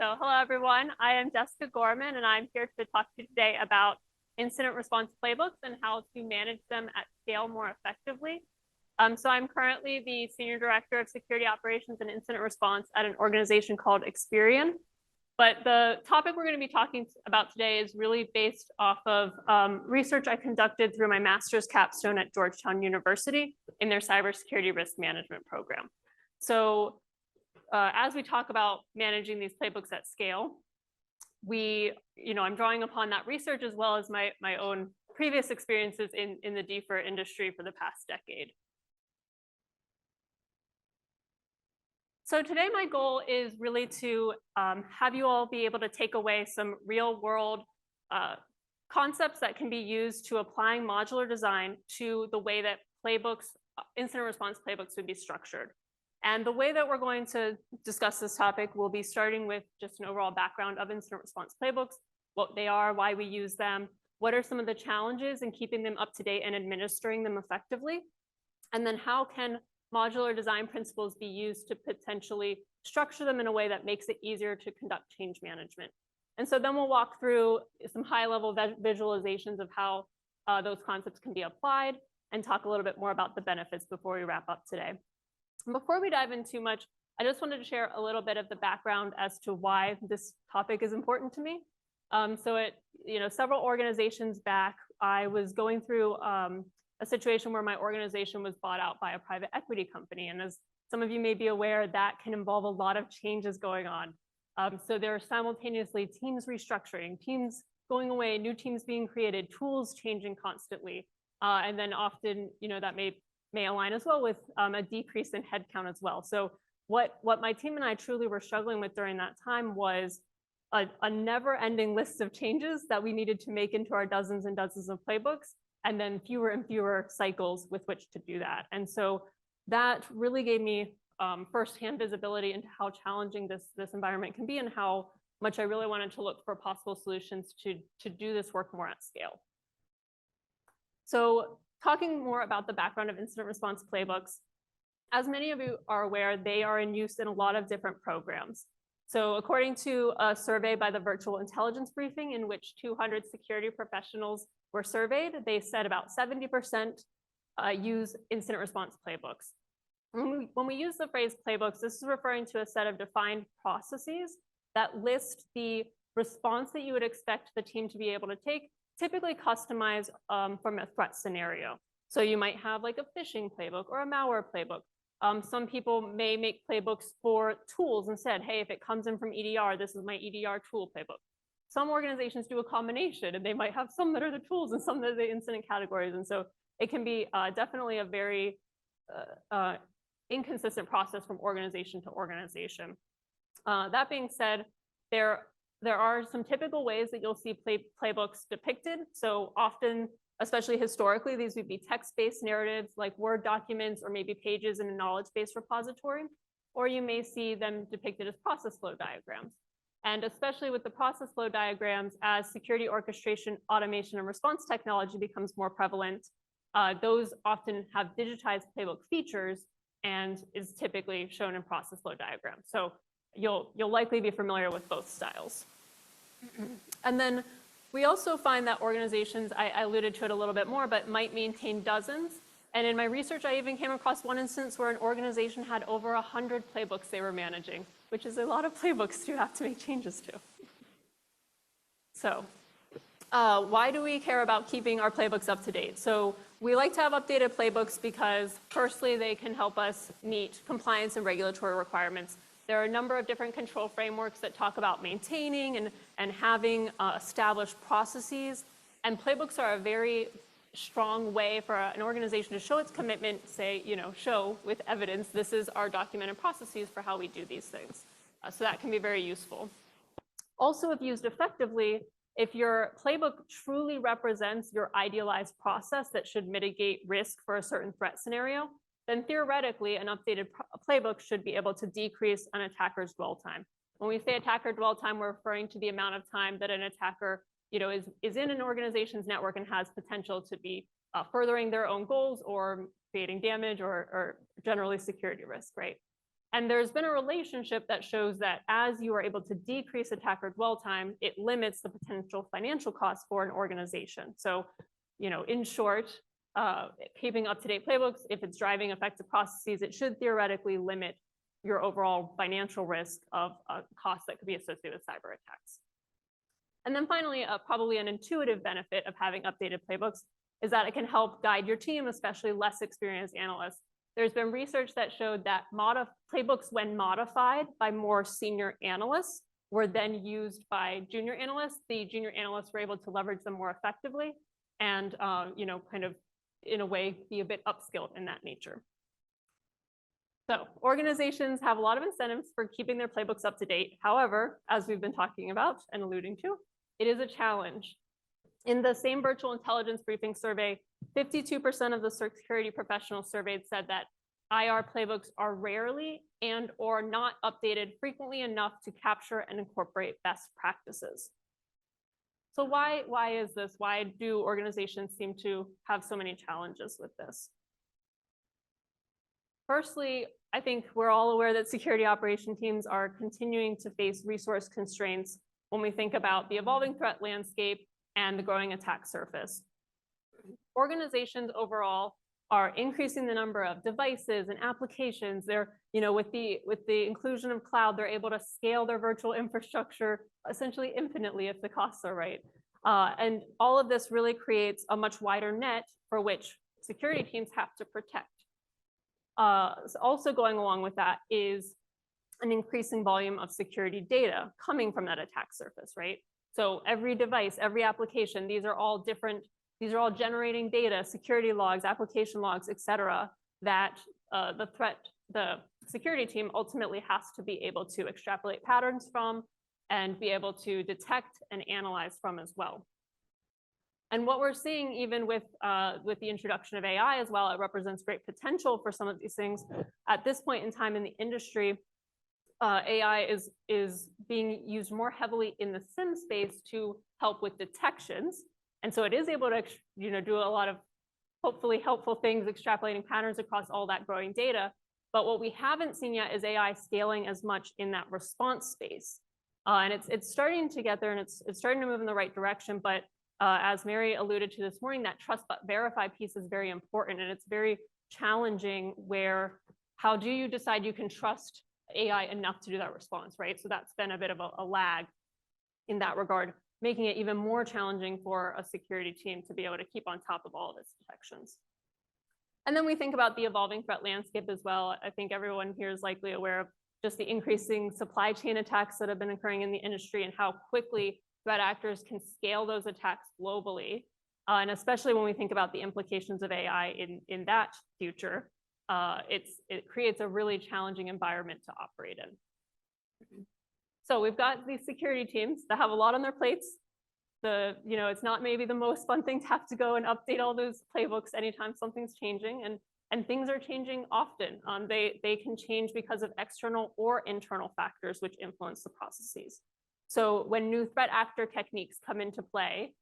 So hello, everyone. I am Jessica Gorman, and I'm here to talk to you today about incident response playbooks and how to manage them at scale more effectively. So I'm currently the Senior Director of Security Operations and Incident Response at an organization called Experian. But the topic we're going to be talking about today is really based off of research I conducted through my master's capstone at Georgetown University in their cybersecurity risk management program. So as we talk about managing these playbooks at scale, I'm drawing upon that research as well as my own previous experiences in the DFIR industry for the past decade. So today my goal is really to have you all be able to take away some real world concepts that can be used to applying modular design to the way that playbooks, incident response playbooks would be structured. And the way that we're going to discuss this topic will be starting with just an overall background of incident response playbooks, what they are, why we use them, what are some of the challenges in keeping them up to date and administering them effectively, and then how can modular design principles be used to potentially structure them in a way that makes it easier to conduct change management. And so then we'll walk through some high-level visualizations of how those concepts can be applied and talk a little bit more about the benefits before we wrap up today. Before we dive in too much, I just wanted to share a little bit of the background as to why this topic is important to me. Several organizations back, I was going through a situation where my organization was bought out by a private equity company. And as some of you may be aware, that can involve a lot of changes going on. So there are simultaneously teams restructuring, teams going away, new teams being created, tools changing constantly. And then often, that may align as well with a decrease in headcount as well. So what my team and I truly were struggling with during that time was a never-ending list of changes that we needed to make into our dozens and dozens of playbooks, and then fewer and fewer cycles with which to do that. And so that really gave me firsthand visibility into how challenging this environment can be and how much I really wanted to look for possible solutions to do this work more at scale. So talking more about the background of incident response playbooks, as many of you are aware, they are in use in a lot of different programs. So according to a survey by the Virtual Intelligence Briefing, in which 200 security professionals were surveyed, they said about 70% use incident response playbooks. When we use the phrase playbooks, this is referring to a set of defined processes that list the response that you would expect the team to be able to take, typically customized from a threat scenario. So you might have like a phishing playbook or a malware playbook. Some people may make playbooks for tools and said, hey, if it comes in from EDR, this is my EDR tool playbook. Some organizations do a combination, and they might have some that are the tools and some that are the incident categories. And so it can be definitely a very inconsistent process from organization to organization. That being said, there are some typical ways that you'll see playbooks depicted. So often, especially historically, these would be text-based narratives like Word documents or maybe pages in a knowledge-based repository, or you may see them depicted as process flow diagrams. And especially with the process flow diagrams, as security orchestration, automation, and response technology becomes more prevalent, those often have digitized playbook features and is typically shown in process flow diagrams. So you'll likely be familiar with both styles. And then we also find that organizations, I alluded to it a little bit more, but might maintain dozens. And in my research, I even came across one instance where an organization had over 100 playbooks they were managing, which is a lot of playbooks to have to make changes to. So why do we care about keeping our playbooks up to date? So we like to have updated playbooks because firstly, they can help us meet compliance and regulatory requirements. There are a number of different control frameworks that talk about maintaining and having established processes. And playbooks are a very strong way for an organization to show its commitment, say, show with evidence, this is our documented processes for how we do these things. So that can be very useful. Also, if used effectively, if your playbook truly represents your idealized process that should mitigate risk for a certain threat scenario, then theoretically, an updated playbook should be able to decrease an attacker's dwell time. When we say attacker dwell time, we're referring to the amount of time that an attacker is in an organization's network and has potential to be furthering their own goals or creating damage or generally security risk, right? And there's been a relationship that shows that as you are able to decrease attacker dwell time, it limits the potential financial costs for an organization. So, in short, keeping up-to-date playbooks, if it's driving effective processes, it should theoretically limit your overall financial risk of costs that could be associated with cyber attacks. And then finally, probably an intuitive benefit of having updated playbooks is that it can help guide your team, especially less experienced analysts. There's been research that showed that playbooks, when modified by more senior analysts, were then used by junior analysts. The junior analysts were able to leverage them more effectively and, kind of, in a way, be a bit upskilled in that nature. So organizations have a lot of incentives for keeping their playbooks up to date. However, as we've been talking about and alluding to, it is a challenge. In the same virtual intelligence briefing survey, 52% of the security professionals surveyed said that IR playbooks are rarely and or not updated frequently enough to capture and incorporate best practices. So why is this? Why do organizations seem to have so many challenges with this? Firstly, I think we're all aware that security operation teams are continuing to face resource constraints when we think about the evolving threat landscape and the growing attack surface. Organizations overall are increasing the number of devices and applications. They're, with the inclusion of cloud, they're able to scale their virtual infrastructure essentially infinitely if the costs are right. And all of this really creates a much wider net for which security teams have to protect. Also going along with that is an increasing volume of security data coming from that attack surface, right? So every device, every application, these are all generating data, security logs, application logs, et cetera, that the security team ultimately has to be able to extrapolate patterns from and be able to detect and analyze from as well. And what we're seeing even with the introduction of AI as well, it represents great potential for some of these things. At this point in time in the industry, AI is being used more heavily in the SIM space to help with detections. And so it is able to do a lot of hopefully helpful things, extrapolating patterns across all that growing data. But what we haven't seen yet is AI scaling as much in that response space. And it's starting to get there and it's starting to move in the right direction. But as Mary alluded to this morning, that trust but verify piece is very important. And it's very challenging how do you decide you can trust AI enough to do that response, right? So that's been a bit of a lag in that regard, making it even more challenging for a security team to be able to keep on top of all of its detections. And then we think about the evolving threat landscape as well. I think everyone here is likely aware of just the increasing supply chain attacks that have been occurring in the industry and how quickly threat actors can scale those attacks globally. And especially when we think about the implications of AI in that future, it creates a really challenging environment to operate in. So we've got these security teams that have a lot on their plates. It's not maybe the most fun thing to have to go and update all those playbooks anytime something's changing, and things are changing often. They can change because of external or internal factors which influence the processes. So when new threat actor techniques come into play,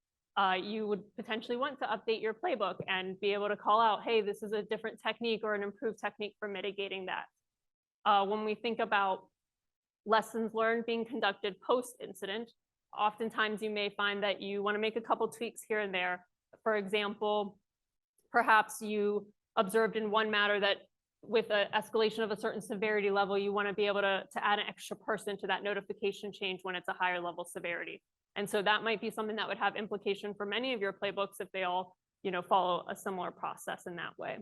you would potentially want to update your playbook and be able to call out, hey, this is a different technique or an improved technique for mitigating that. When we think about lessons learned being conducted post-incident, oftentimes you may find that you want to make a couple tweaks here and there. For example, perhaps you observed in one matter that with an escalation of a certain severity level, you want to be able to add an extra person to that notification change when it's a higher level severity. And so that might be something that would have implication for many of your playbooks if they all follow a similar process in that way.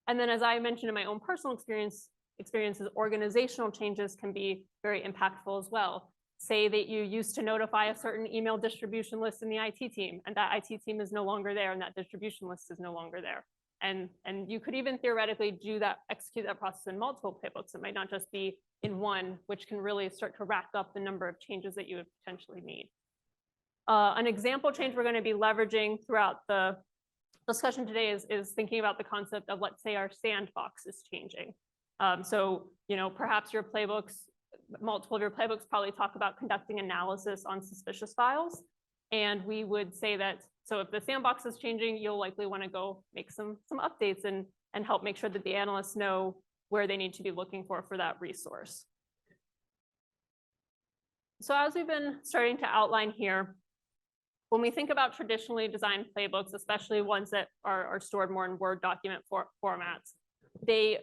And then as I mentioned in my own personal experiences, organizational changes can be very impactful as well. Say that you used to notify a certain email distribution list in the IT team, and that IT team is no longer there, and that distribution list is no longer there. And you could even theoretically execute that process in multiple playbooks. It might not just be in one, which can really start to rack up the number of changes that you would potentially need. An example change we're going to be leveraging throughout the discussion today is thinking about the concept of, let's say, our sandbox is changing. So, perhaps your playbooks, multiple of your playbooks probably talk about conducting analysis on suspicious files. And we would say that, so if the sandbox is changing, you'll likely want to go make some updates and help make sure that the analysts know where they need to be looking for that resource. So as we've been starting to outline here, when we think about traditionally designed playbooks, especially ones that are stored more in Word document formats, they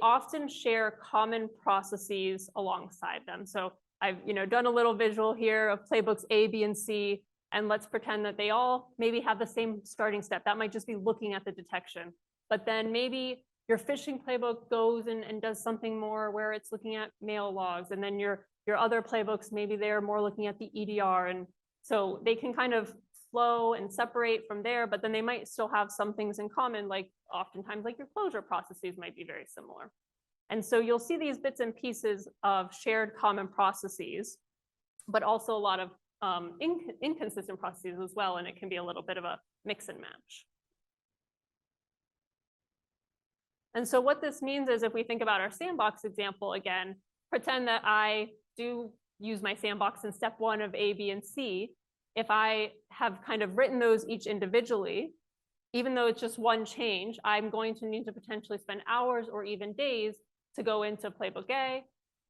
often share common processes alongside them. So I've done a little visual here of playbooks A, B, and C, and let's pretend that they all maybe have the same starting step. That might just be looking at the detection. But then maybe your phishing playbook goes and does something more where it's looking at mail logs. And then your other playbooks, maybe they're more looking at the EDR. And so they can kind of flow and separate from there, but then they might still have some things in common, like oftentimes like your closure processes might be very similar. And so you'll see these bits and pieces of shared common processes, but also a lot of inconsistent processes as well, and it can be a little bit of a mix and match. And so what this means is if we think about our sandbox example again, pretend that I do use my sandbox in step 1 of A, B, and C. If I have kind of written those each individually, even though it's just one change, I'm going to need to potentially spend hours or even days to go into playbook A,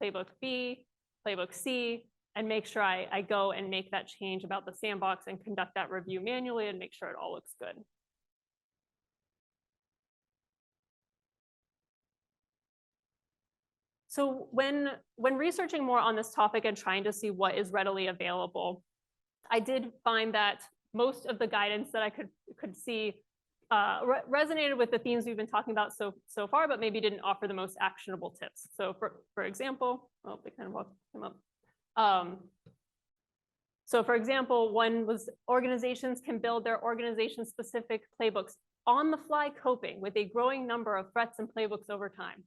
playbook B, playbook C, and make sure I go and make that change about the sandbox and conduct that review manually and make sure it all looks good. So when researching more on this topic and trying to see what is readily available, I did find that most of the guidance that I could see resonated with the themes we've been talking about so far, but maybe didn't offer the most actionable tips. So for example, oh, they kind of walked them up. So for example, one was organizations can build their organization-specific playbooks on the fly, coping with a growing number of threats and playbooks over time.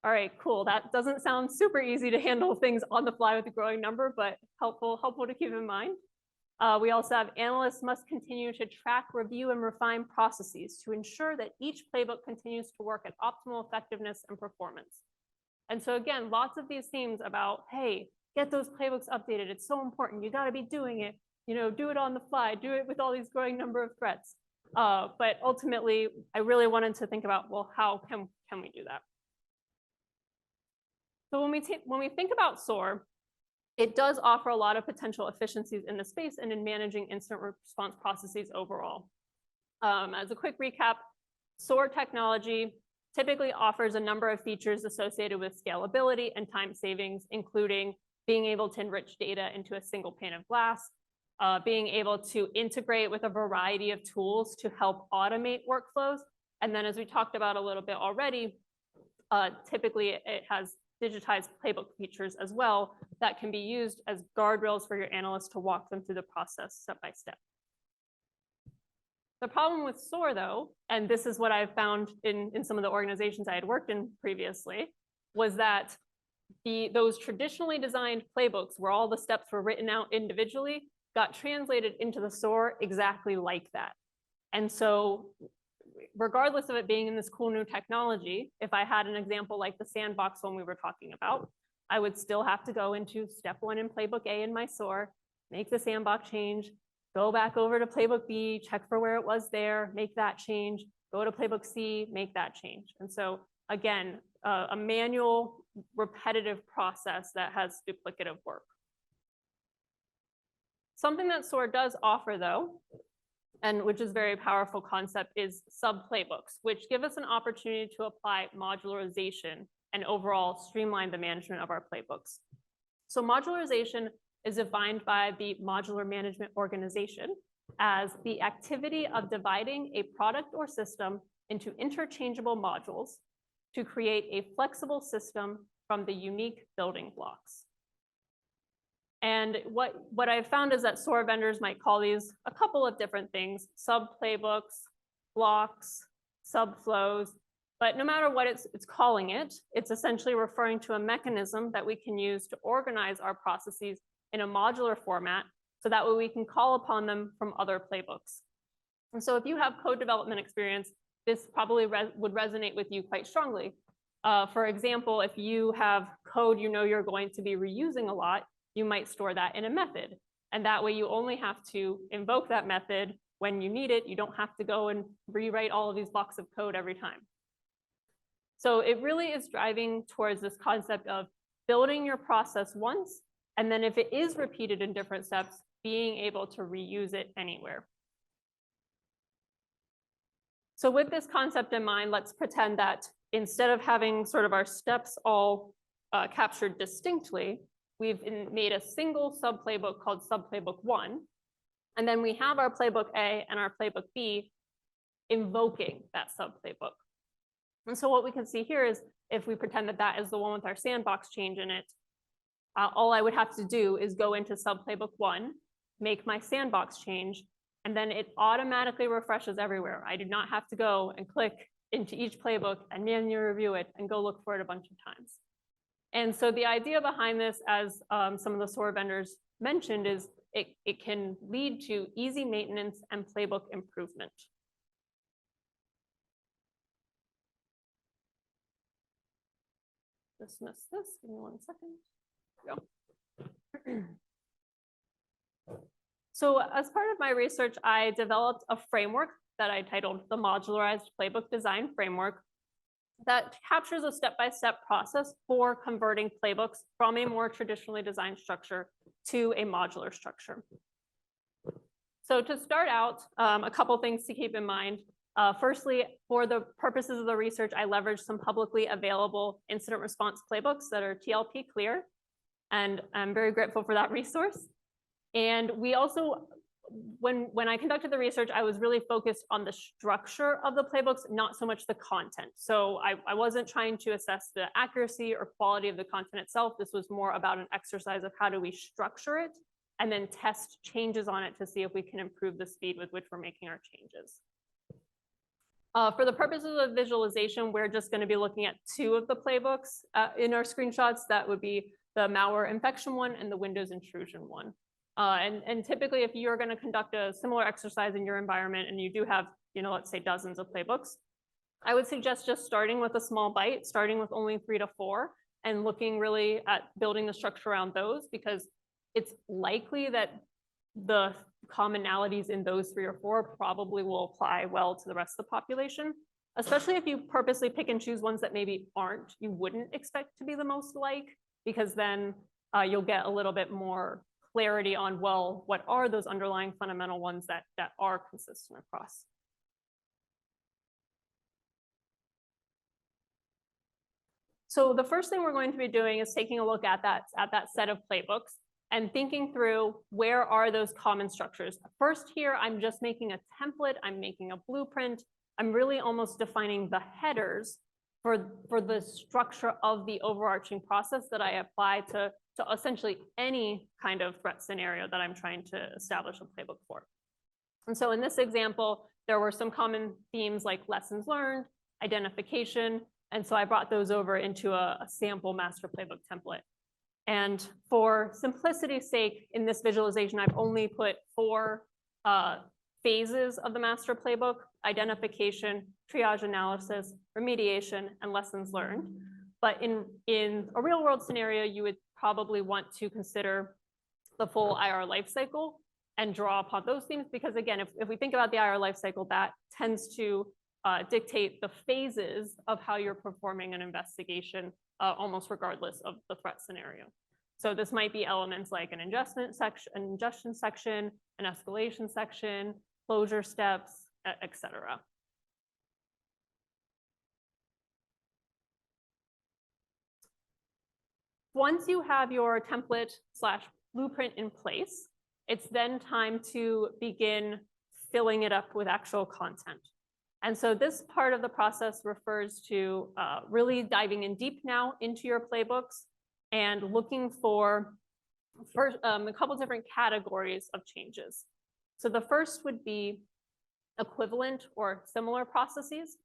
All right, cool. That doesn't sound super easy to handle things on the fly with a growing number, but helpful to keep in mind. We also have analysts must continue to track, review, and refine processes to ensure that each playbook continues to work at optimal effectiveness and performance. And so again, lots of these themes about, hey, get those playbooks updated. It's so important. You got to be doing it. Do it on the fly. Do it with all these growing number of threats. But ultimately, I really wanted to think about, well, how can we do that? So when we think about SOAR, it does offer a lot of potential efficiencies in the space and in managing incident response processes overall. As a quick recap, SOAR technology typically offers a number of features associated with scalability and time savings, including being able to enrich data into a single pane of glass, being able to integrate with a variety of tools to help automate workflows. And then as we talked about a little bit already, typically it has digitized playbook features as well that can be used as guardrails for your analysts to walk them through the process step by step. The problem with SOAR, though, and this is what I've found in some of the organizations I had worked in previously, was that those traditionally designed playbooks where all the steps were written out individually got translated into the SOAR exactly like that. And so regardless of it being in this cool new technology, if I had an example like the sandbox one we were talking about, I would still have to go into step 1 in playbook A in my SOAR, make the sandbox change, go back over to playbook B, check for where it was there, make that change, go to playbook C, make that change. And so again, a manual repetitive process that has duplicative work. Something that SOAR does offer though, and which is a very powerful concept, is sub-playbooks, which give us an opportunity to apply modularization and overall streamline the management of our playbooks. So modularization is defined by the Modular Management Organization as the activity of dividing a product or system into interchangeable modules to create a flexible system from the unique building blocks. And what I've found is that SOAR vendors might call these a couple of different things: sub-playbooks, blocks, sub-flows. But no matter what it's calling it, it's essentially referring to a mechanism that we can use to organize our processes in a modular format, so that way we can call upon them from other playbooks. And so if you have code development experience, this probably would resonate with you quite strongly. For example, if you have code you're going to be reusing a lot, you might store that in a method. And that way you only have to invoke that method when you need it. You don't have to go and rewrite all of these blocks of code every time. So it really is driving towards this concept of building your process once, and then if it is repeated in different steps, being able to reuse it anywhere. So with this concept in mind, let's pretend that instead of having sort of our steps all captured distinctly, we've made a single sub-playbook called sub-playbook 1. And then we have our playbook A and our playbook B invoking that sub-playbook. And so what we can see here is if we pretend that that is the one with our sandbox change in it, all I would have to do is go into sub-playbook 1, make my sandbox change, and then it automatically refreshes everywhere. I do not have to go and click into each playbook and manually review it and go look for it a bunch of times. And so the idea behind this, as some of the SOAR vendors mentioned, is it can lead to easy maintenance and playbook improvement. Dismiss this, give me 1 second. Go. So as part of my research, I developed a framework that I titled the Modularized Playbook Design Framework that captures a step-by-step process for converting playbooks from a more traditionally designed structure to a modular structure. So to start out, a couple things to keep in mind. Firstly, for the purposes of the research, I leveraged some publicly available incident response playbooks that are TLP clear, and I'm very grateful for that resource. And we also, when I conducted the research, I was really focused on the structure of the playbooks, not so much the content. So I wasn't trying to assess the accuracy or quality of the content itself. This was more about an exercise of how do we structure it and then test changes on it to see if we can improve the speed with which we're making our changes. For the purposes of visualization, we're just going to be looking at 2 of the playbooks in our screenshots. That would be the malware infection one and the Windows intrusion one. And typically, if you're going to conduct a similar exercise in your environment and you do have, let's say dozens of playbooks, I would suggest just starting with a small bite, starting with only 3 to 4, and looking really at building the structure around those, because it's likely that the commonalities in those 3 or 4 probably will apply well to the rest of the population, especially if you purposely pick and choose ones that maybe you wouldn't expect to be the most like, because then you'll get a little bit more clarity on, well, what are those underlying fundamental ones that are consistent across. So the first thing we're going to be doing is taking a look at that set of playbooks and thinking through where are those common structures. First here, I'm just making a template, I'm making a blueprint, I'm really almost defining the headers for the structure of the overarching process that I apply to essentially any kind of threat scenario that I'm trying to establish a playbook for. And so in this example, there were some common themes like lessons learned, identification, and so I brought those over into a sample master playbook template. And for simplicity's sake, in this visualization, I've only put 4 phases of the master playbook: identification, triage analysis, remediation, and lessons learned. But in a real world scenario, you would probably want to consider the full IR lifecycle and draw upon those themes, because again, if we think about the IR lifecycle, that tends to dictate the phases of how you're performing an investigation, almost regardless of the threat scenario. So this might be elements like an ingestion section, an escalation section, closure steps, etc. Once you have your template / blueprint in place, it's then time to begin filling it up with actual content. And so this part of the process refers to really diving in deep now into your playbooks and looking for a couple different categories of changes. So the first would be equivalent or similar processes.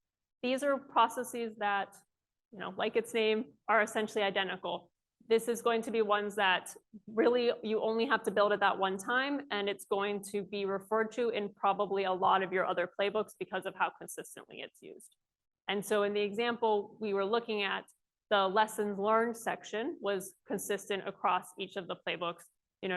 These are processes that, like its name, are essentially identical. This is going to be ones that really you only have to build at that one time, and it's going to be referred to in probably a lot of your other playbooks because of how consistently it's used. And so in the example we were looking at, the lessons learned section was consistent across each of the playbooks,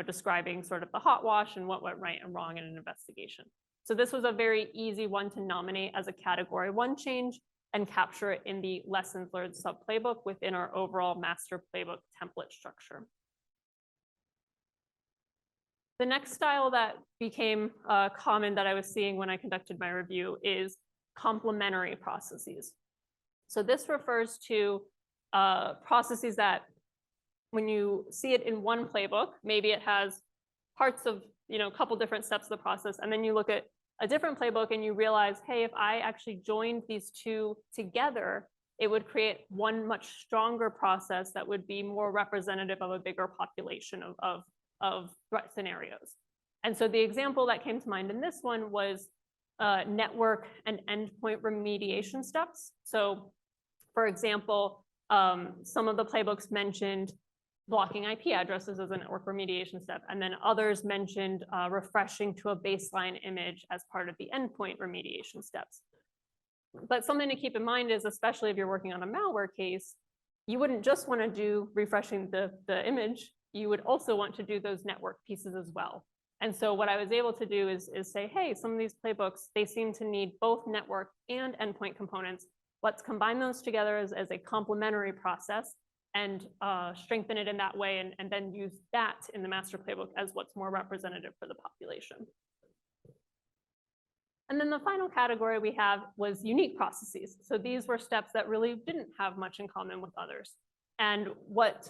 describing sort of the hot wash and what went right and wrong in an investigation. So this was a very easy one to nominate as a category 1 change. and capture it in the lessons learned sub-playbook within our overall master playbook template structure. The next style that became common that I was seeing when I conducted my review is complementary processes. So this refers to processes that when you see it in one playbook, maybe it has parts of, a couple different steps of the process, and then you look at a different playbook and you realize, hey, if I actually joined these two together, it would create one much stronger process that would be more representative of a bigger population of threat scenarios. And so the example that came to mind in this one was network and endpoint remediation steps. So for example, some of the playbooks mentioned blocking IP addresses as a network remediation step, and then others mentioned refreshing to a baseline image as part of the endpoint remediation steps. But something to keep in mind is, especially if you're working on a malware case, you wouldn't just want to do refreshing the image, you would also want to do those network pieces as well. And so what I was able to do is say, hey, some of these playbooks, they seem to need both network and endpoint components. Let's combine those together as a complementary process and strengthen it in that way, and then use that in the master playbook as what's more representative for the population. And then the final category we have was unique processes. So these were steps that really didn't have much in common with others. And what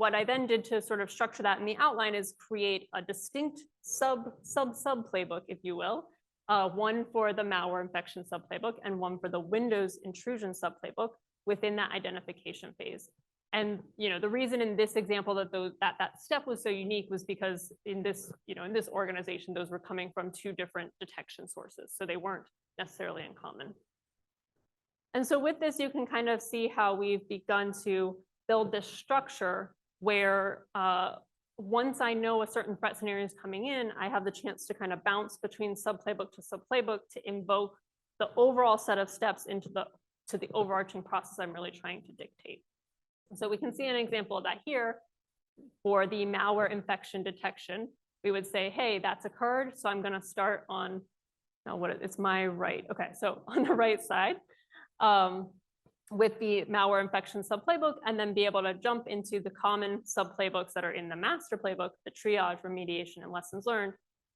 I then did to sort of structure that in the outline is create a distinct sub playbook, if you will, one for the malware infection sub playbook and one for the Windows intrusion sub playbook within that identification phase. And the reason in this example that that step was so unique was because in this organization, those were coming from two different detection sources, so they weren't necessarily in common. And so with this, you can kind of see how we've begun to build this structure where once I know a certain threat scenario is coming in, I have the chance to kind of bounce between sub-playbook to sub-playbook to invoke the overall set of steps into the overarching process I'm really trying to dictate. So we can see an example of that here. For the malware infection detection, we would say, hey, that's occurred, so I'm going to start on, it's my right. Okay, so on the right side with the malware infection sub-playbook, and then be able to jump into the common sub-playbooks that are in the master playbook, the triage, remediation, and lessons learned,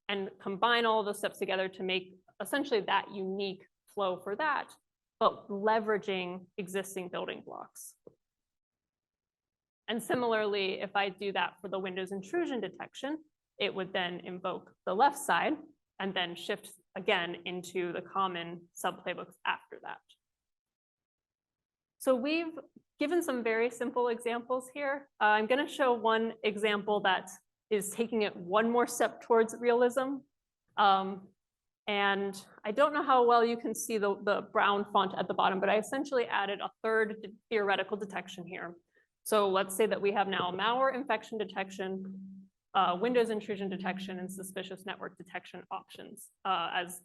and combine all of those steps together to make essentially that unique flow for that, but leveraging existing building blocks. And similarly, if I do that for the Windows intrusion detection, it would then invoke the left side and then shift again into the common sub-playbooks after that. So we've given some very simple examples here. I'm going to show one example that is taking it one more step towards realism. And I don't know how well you can see the brown font at the bottom, but I essentially added a third theoretical detection here. So let's say that we have now malware infection detection, Windows intrusion detection, and suspicious network detection options as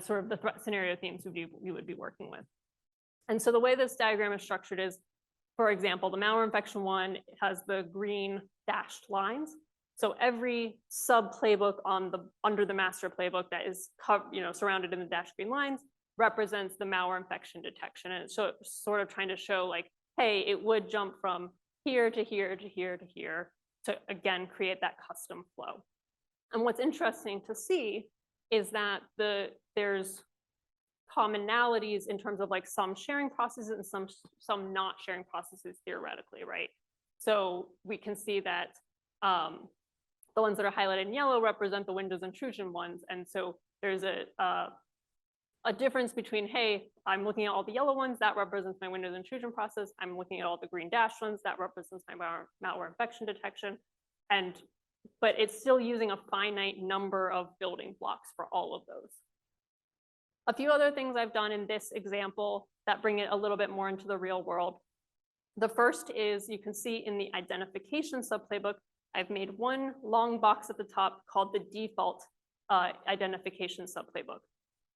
sort of the threat scenario themes we would be working with. And so the way this diagram is structured is, for example, the malware infection one has the green dashed lines. So every sub playbook under the master playbook that is surrounded in the dashed green lines represents the malware infection detection. And so it's sort of trying to show like, hey, it would jump from here to here to here to here to, again, create that custom flow. And what's interesting to see is that there's commonalities in terms of like some sharing processes and some not sharing processes theoretically, right? So we can see that the ones that are highlighted in yellow represent the Windows intrusion ones. And so there's a difference between, hey, I'm looking at all the yellow ones, that represents my Windows intrusion process. I'm looking at all the green dashed ones, that represents my malware infection detection. But it's still using a finite number of building blocks for all of those. A few other things I've done in this example that bring it a little bit more into the real world. The first is, you can see in the identification sub-playbook, I've made one long box at the top called the default identification sub-playbook.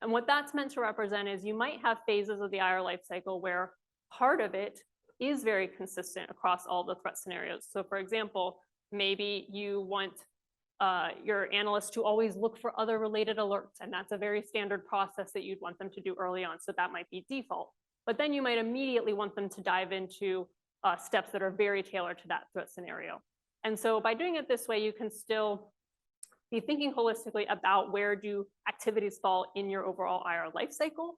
And what that's meant to represent is you might have phases of the IR lifecycle where part of it is very consistent across all the threat scenarios. So for example, maybe you want your analysts to always look for other related alerts, and that's a very standard process that you'd want them to do early on. So that might be default. but then you might immediately want them to dive into steps that are very tailored to that threat scenario. And so by doing it this way, you can still be thinking holistically about where do activities fall in your overall IR lifecycle,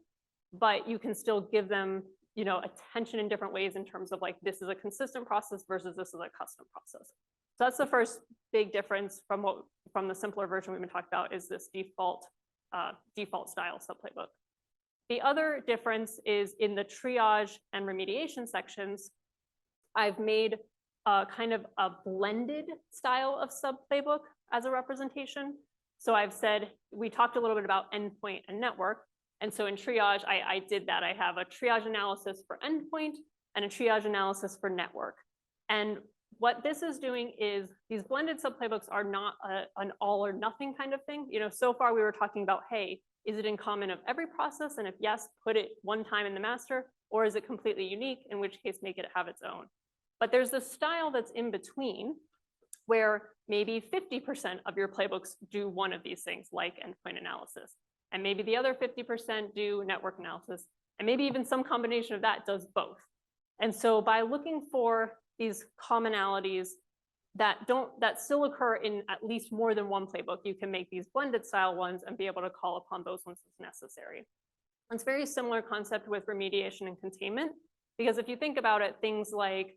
but you can still give them, attention in different ways in terms of like, this is a consistent process versus this is a custom process. So that's the first big difference from the simpler version we've been talking about, is this default style sub-playbook. The other difference is in the triage and remediation sections. I've made kind of a blended style of sub-playbook as a representation. So I've said, we talked a little bit about endpoint and network. And so in triage, I did that. I have a triage analysis for endpoint and a triage analysis for network. And what this is doing is these blended sub-playbooks are not an all or nothing kind of thing. So far we were talking about, hey, is it in common of every process? And if yes, put it one time in the master, or is it completely unique, in which case make it have its own. But there's this style that's in between where maybe 50% of your playbooks do one of these things, like endpoint analysis. And maybe the other 50% do network analysis. And maybe even some combination of that does both. And so by looking for these commonalities that still occur in at least more than one playbook, you can make these blended style ones and be able to call upon those ones as necessary. It's a very similar concept with remediation and containment, because if you think about it, things like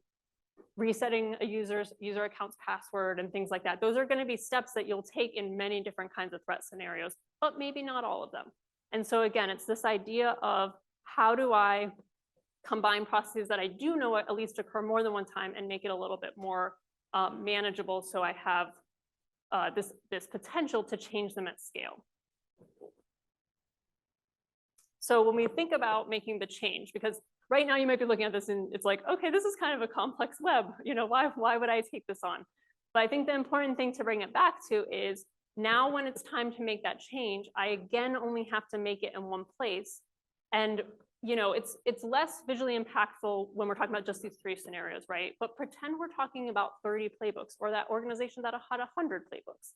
resetting a user account's password and things like that, those are going to be steps that you'll take in many different kinds of threat scenarios, but maybe not all of them. And so again, it's this idea of how do I combine processes that I do know at least occur more than one time and make it a little bit more manageable, so I have this potential to change them at scale. So when we think about making the change, because right now you might be looking at this and it's like, okay, this is kind of a complex web. Why would I take this on? But I think the important thing to bring it back to is now when it's time to make that change, I again only have to make it in one place. And it's less visually impactful when we're talking about just these three scenarios, right? But pretend we're talking about 30 playbooks, or that organization that had 100 playbooks.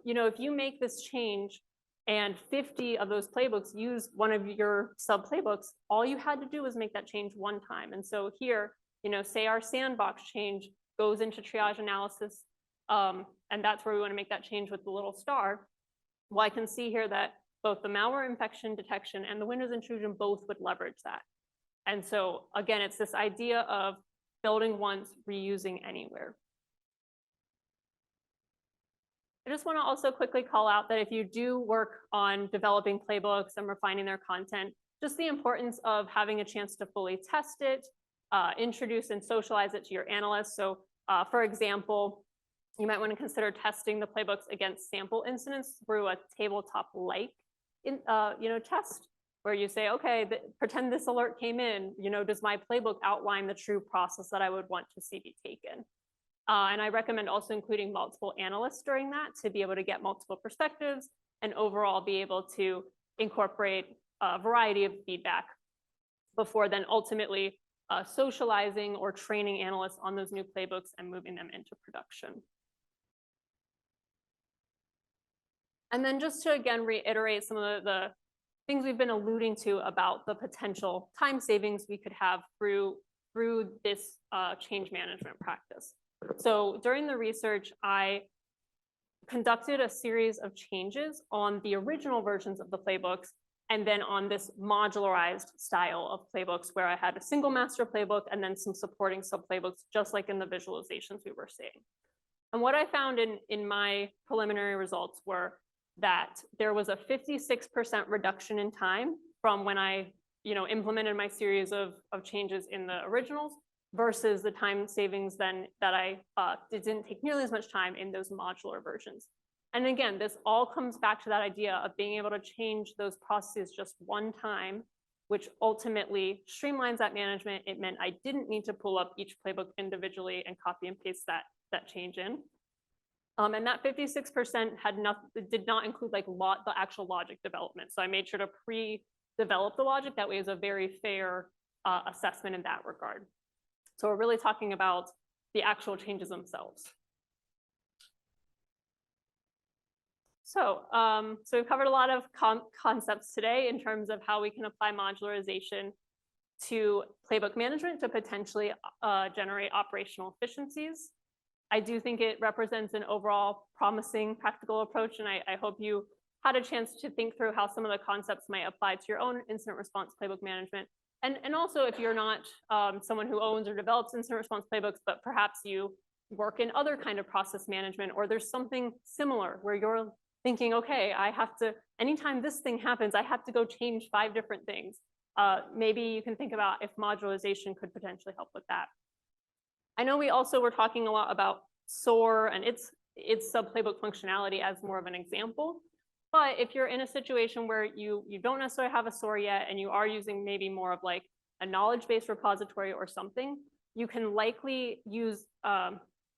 If you make this change and 50 of those playbooks use one of your sub playbooks, all you had to do was make that change one time. And so here, say our sandbox change goes into triage analysis, and that's where we want to make that change with the little star. Well, I can see here that both the malware infection detection and the Windows intrusion both would leverage that. And so again, it's this idea of building once, reusing anywhere. I just want to also quickly call out that if you do work on developing playbooks and refining their content, just the importance of having a chance to fully test it, introduce and socialize it to your analysts. So for example, you might want to consider testing the playbooks against sample incidents through a tabletop-like test, where you say, okay, pretend this alert came in, does my playbook outline the true process that I would want to see be taken? And I recommend also including multiple analysts during that to be able to get multiple perspectives and overall be able to incorporate a variety of feedback before then ultimately socializing or training analysts on those new playbooks and moving them into production. And then just to again reiterate some of the things we've been alluding to about the potential time savings we could have through this change management practice. So during the research, I conducted a series of changes on the original versions of the playbooks, and then on this modularized style of playbooks where I had a single master playbook and then some supporting sub playbooks, just like in the visualizations we were seeing. And what I found in my preliminary results were that there was a 56% reduction in time from when I implemented my series of changes in the originals versus the time savings then that it didn't take nearly as much time in those modular versions. And again, this all comes back to that idea of being able to change those processes just one time, which ultimately streamlines that management. It meant I didn't need to pull up each playbook individually and copy and paste that change in. And that 56% did not include the actual logic development. So I made sure to pre-develop the logic. That way is a very fair assessment in that regard. So we're really talking about the actual changes themselves. So we've covered a lot of concepts today in terms of how we can apply modularization to playbook management to potentially generate operational efficiencies. I do think it represents an overall promising practical approach, and I hope you had a chance to think through how some of the concepts might apply to your own incident response playbook management. And also, if you're not someone who owns or develops incident response playbooks, but perhaps you work in other kind of process management, or there's something similar where you're thinking, okay, I have to, anytime this thing happens, I have to go change 5 different things. Maybe you can think about if modularization could potentially help with that. I know we also were talking a lot about SOAR and its sub-playbook functionality as more of an example. But if you're in a situation where you don't necessarily have a SOAR yet, and you are using maybe more of like a knowledge-based repository or something, you can likely use,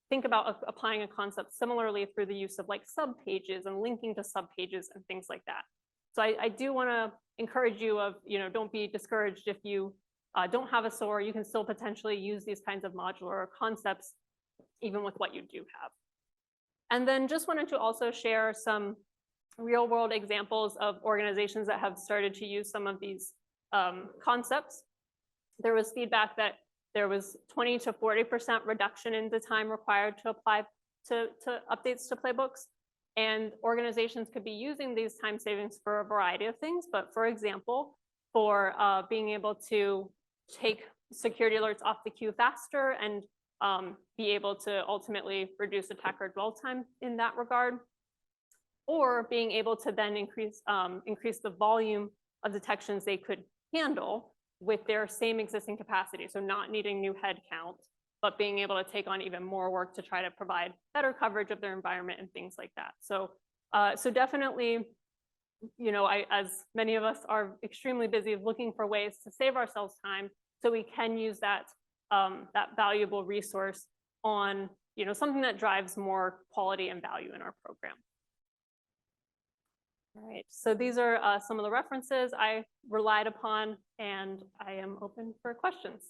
think about applying a concept similarly through the use of like subpages and linking to subpages and things like that. So I do want to encourage you of, don't be discouraged if you don't have a SOAR. You can still potentially use these kinds of modular concepts even with what you do have. And then just wanted to also share some real world examples of organizations that have started to use some of these concepts. There was feedback that there was 20 to 40% reduction in the time required to apply to updates to playbooks. And organizations could be using these time savings for a variety of things. But for example, for being able to take security alerts off the queue faster and be able to ultimately reduce attacker dwell time in that regard, or being able to then increase the volume of detections they could handle with their same existing capacity. So not needing new head count, but being able to take on even more work to try to provide better coverage of their environment and things like that. So, so definitely, as many of us are extremely busy looking for ways to save ourselves time, so we can use that that valuable resource on something that drives more quality and value in our program. All right, so these are some of the references I relied upon, and I am open for questions.